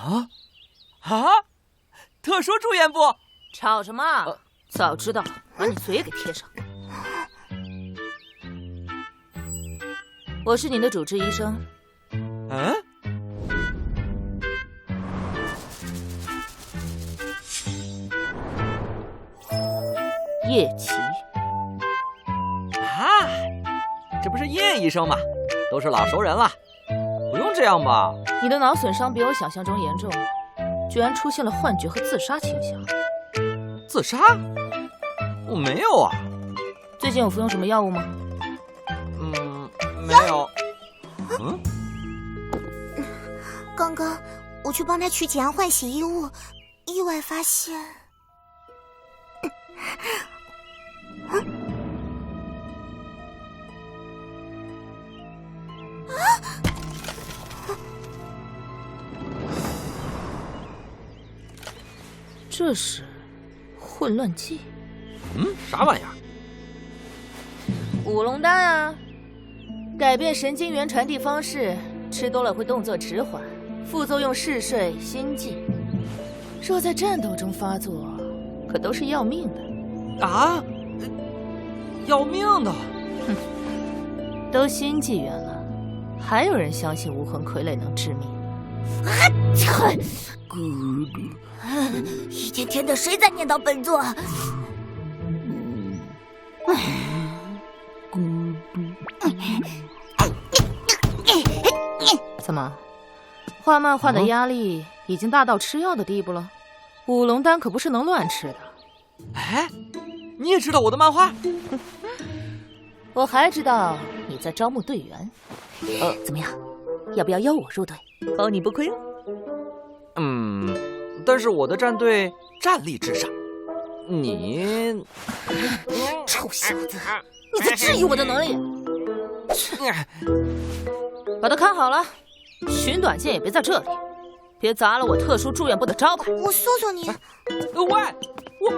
啊啊！特殊住院部，吵什么？早知道把你嘴也给贴上。我是你的主治医生。嗯？叶奇。啊，这不是叶医生吗？都是老熟人了，不用这样吧？你的脑损伤比我想象中严重，居然出现了幻觉和自杀倾向。自杀？我没有啊。最近有服用什么药物吗？没有。刚刚我去帮他取检验换洗衣物，意外发现，这是混乱剂。啥玩意儿？五龙丹啊，改变神经元传递方式，吃多了会动作迟缓，副作用嗜睡、心悸。若在战斗中发作，可都是要命的。啊？要命的？都新纪元了，还有人相信无魂傀儡能致命？一天天的谁在念叨本座？怎么，画漫画的压力已经大到吃药的地步了？五龙丹可不是能乱吃的。哎，你也知道我的漫画？我还知道你在招募队员。怎么样，要不要邀我入队？包你不亏哦。但是我的战队战力至上，你……臭小子，你在质疑我的能力？把他看好了，寻短见也别在这里，别砸了我特殊住院部的招牌。我诉诉你。喂，我没